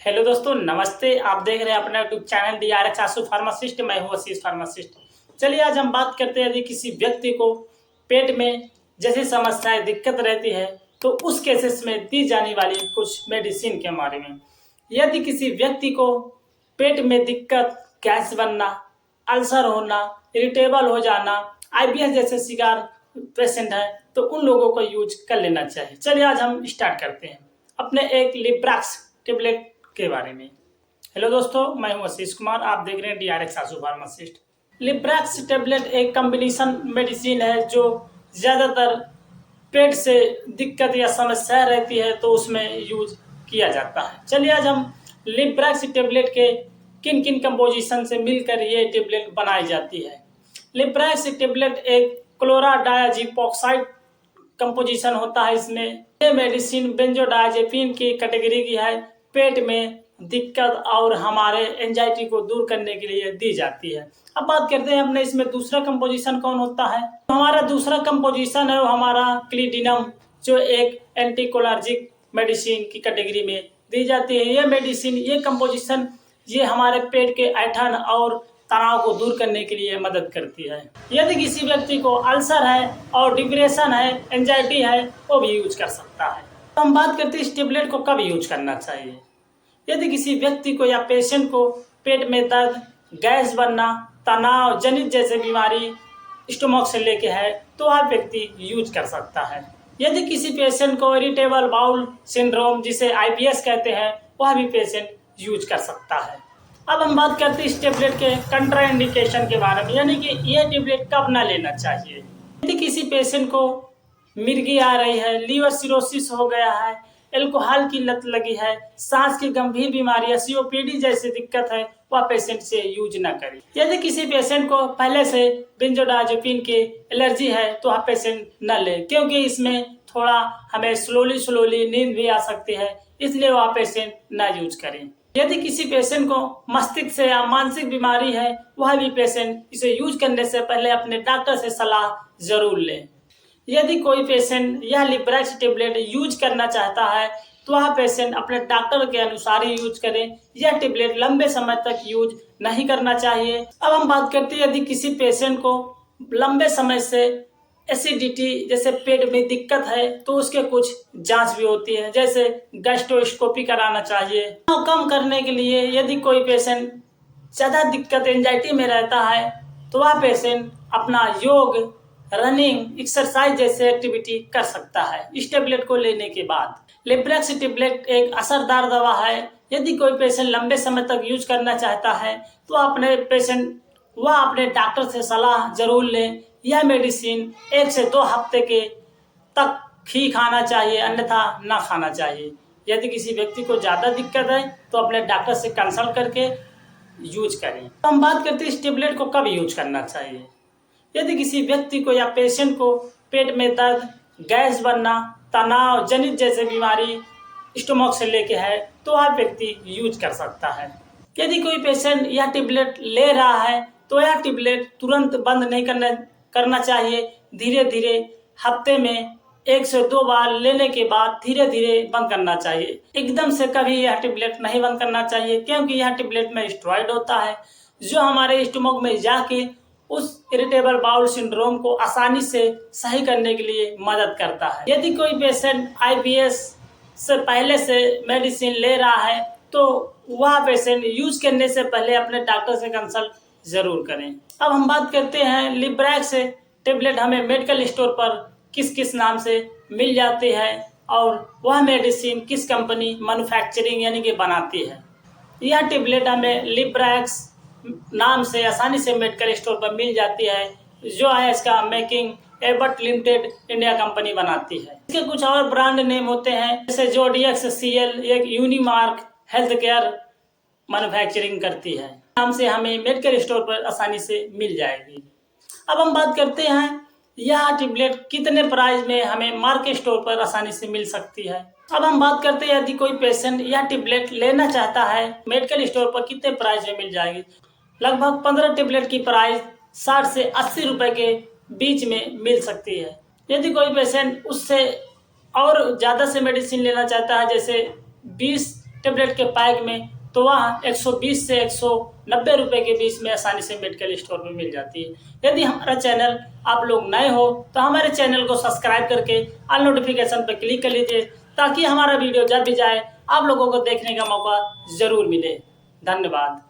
Hello दोस्तों, नमस्ते। आप देख रहे हैं अपना यूट्यूब चैनल DRX आशु फार्मासिस्ट। मैं हूँ आशीष फार्मासिस्ट। चलिए आज हम बात करते हैं, यदि किसी व्यक्ति को पेट में जैसी समस्याएं दिक्कत रहती है तो उस केसेस में दी जाने वाली कुछ मेडिसिन के बारे में। यदि किसी व्यक्ति को पेट में दिक्कत, गैस बनना, अल्सर होना, इरिटेबल हो जाना, IBS जैसे शिकार पेशेंट है तो उन लोगों को यूज कर लेना चाहिए। चलिए आज हम स्टार्ट करते हैं अपने एक लिब्राक्स टेबलेट के बारे में। हेलो दोस्तों, मैं हूं आशीष कुमार। आप देख रहे हैं DRX आशु फार्मासिस्ट। लिब्राक्स टेबलेट एक कॉम्बिनेशन मेडिसिन है जो ज़्यादातर पेट से दिक्कत या समस्या रहती है तो उसमें यूज किया जाता है। चलिए आज हम लिब्राक्स टेबलेट के किन किन कंपोजिशन से मिलकर ये टेबलेट बनाई जाती है। लिब्राक्स टेबलेट एक क्लोराडायाजीपॉक्साइड कंपोजिशन होता है। इसमें ये मेडिसिन बेंजोडायजेपिन की कैटेगरी की है। पेट में दिक्कत और हमारे एंजाइटी को दूर करने के लिए दी जाती है। अब बात करते हैं अपने इसमें दूसरा कंपोजिशन कौन होता है। तो हमारा दूसरा कंपोजिशन है वो हमारा क्लिडिनम, जो एक एंटीकोलर्जिक मेडिसिन की कैटेगरी में दी जाती है। ये मेडिसिन, ये कंपोजिशन, ये हमारे पेट के ऐंठन और तनाव को दूर करने के लिए मदद करती है। यदि किसी व्यक्ति को अल्सर है और डिप्रेशन है, एंजाइटी है, वो भी यूज कर सकता है। तो हम बात करते हैं इस टेबलेट को कब यूज करना चाहिए। यदि किसी व्यक्ति को या पेशेंट को पेट में दर्द, गैस बनना, तनाव जनित जैसे बीमारी स्टोमक से लेके है तो वह व्यक्ति यूज कर सकता है। यदि किसी पेशेंट को इरिटेबल बाउल सिंड्रोम जिसे IBS कहते हैं, वह भी पेशेंट यूज कर सकता है। अब हम बात करते हैं इस टेबलेट के कंट्राइंडिकेशन के बारे में, यानी कि यह टेबलेट कब ना लेना चाहिए। यदि किसी पेशेंट को मिर्गी आ रही है, लीवर सिरोसिस हो गया है, एल्कोहल की लत लगी है, सांस की गंभीर बीमारी है, COPD जैसी दिक्कत है, वह पेशेंट से यूज ना करे। यदि किसी पेशेंट को पहले से बेंजोडायजेपिन की एलर्जी है तो वह पेशेंट न ले, क्योंकि इसमें थोड़ा हमें स्लोली नींद भी आ सकती है, इसलिए वह पेशेंट ना यूज करें। यदि किसी पेशेंट को मस्तिष्क से या मानसिक बीमारी है, वह भी पेशेंट इसे यूज करने से पहले अपने डॉक्टर से सलाह जरूर लें। यदि कोई पेशेंट यह लिब्राक्स टेबलेट यूज करना चाहता है तो वह पेशेंट अपने डॉक्टर के अनुसार ही यूज करें। यह टेबलेट लंबे समय तक यूज नहीं करना चाहिए। अब हम बात करते हैं यदि किसी पेशेंट को लंबे समय से एसिडिटी जैसे पेट में दिक्कत है तो उसके कुछ जांच भी होती है, जैसे गैस्ट्रोस्कोपी कराना चाहिए। कम करने के लिए यदि कोई पेशेंट ज़्यादा दिक्कत एंजाइटी में रहता है तो वह पेशेंट अपना योग, रनिंग, एक्सरसाइज जैसे एक्टिविटी कर सकता है इस टेबलेट को लेने के बाद। लिब्राक्स टेबलेट एक असरदार दवा है। यदि कोई पेशेंट लंबे समय तक यूज करना चाहता है तो वह अपने डॉक्टर से सलाह जरूर लें। यह मेडिसिन 1 से 2 हफ्ते के तक ही खाना चाहिए, अन्यथा ना खाना चाहिए। यदि किसी व्यक्ति को ज़्यादा दिक्कत है तो अपने डॉक्टर से कंसल्ट करके यूज करें। तो हम बात करते हैं इस टेबलेट को कब यूज करना चाहिए। यदि किसी व्यक्ति को या पेशेंट को पेट में दर्द, गैस बनना, तनाव जनित जैसे बीमारी स्टोमक से लेके है तो वह व्यक्ति यूज कर सकता है। यदि कोई पेशेंट यह टेबलेट ले रहा है तो यह टेबलेट तुरंत बंद नहीं करना चाहिए। धीरे धीरे हफ्ते में 1 से 2 बार लेने के बाद धीरे धीरे बंद करना चाहिए। एकदम से कभी यह टेबलेट नहीं बंद करना चाहिए, क्योंकि यह टेबलेट में स्टेरॉइड होता है जो हमारे स्टोमक में जाके उस इरिटेबल बाउल सिंड्रोम को आसानी से सही करने के लिए मदद करता है। यदि कोई पेशेंट IBS से पहले से मेडिसिन ले रहा है तो वह पेशेंट यूज करने से पहले अपने डॉक्टर से कंसल्ट जरूर करें। अब हम बात करते हैं लिब्राक्स टेबलेट हमें मेडिकल स्टोर पर किस किस नाम से मिल जाती है और वह मेडिसिन किस कंपनी मैन्युफैक्चरिंग यानी कि बनाती है। यह टेबलेट हमें लिब्राक्स नाम से आसानी से मेडिकल स्टोर पर मिल जाती है, जो है इसका making Abbott limited India company बनाती है। इसके कुछ और ब्रांड नेम होते हैं, जैसे जोडियक्स CL एक यूनिमार्क हेल्थ केयर मैन्युफैक्चरिंग करती है, नाम से हमें मेडिकल स्टोर पर आसानी से मिल जाएगी। अब हम बात करते हैं यह टेबलेट कितने प्राइस में हमें मार्केट स्टोर पर आसानी से मिल सकती है। अब हम बात करते हैं यदि कोई पेशेंट यह टेबलेट लेना चाहता है मेडिकल स्टोर पर कितने प्राइस में मिल जाएगी। लगभग 15 टेबलेट की प्राइस 60 से 80 रुपए के बीच में मिल सकती है। यदि कोई पेशेंट उससे और ज़्यादा से मेडिसिन लेना चाहता है, जैसे 20 टेबलेट के पैक में, तो वहाँ 120 से 190 रुपये के बीच में आसानी से मेडिकल स्टोर में मिल जाती है। यदि हमारा चैनल आप लोग नए हो तो हमारे चैनल को सब्सक्राइब करके ऑल नोटिफिकेशन पर क्लिक कर लीजिए, ताकि हमारा वीडियो जब भी जाए आप लोगों को देखने का मौका ज़रूर मिले। धन्यवाद।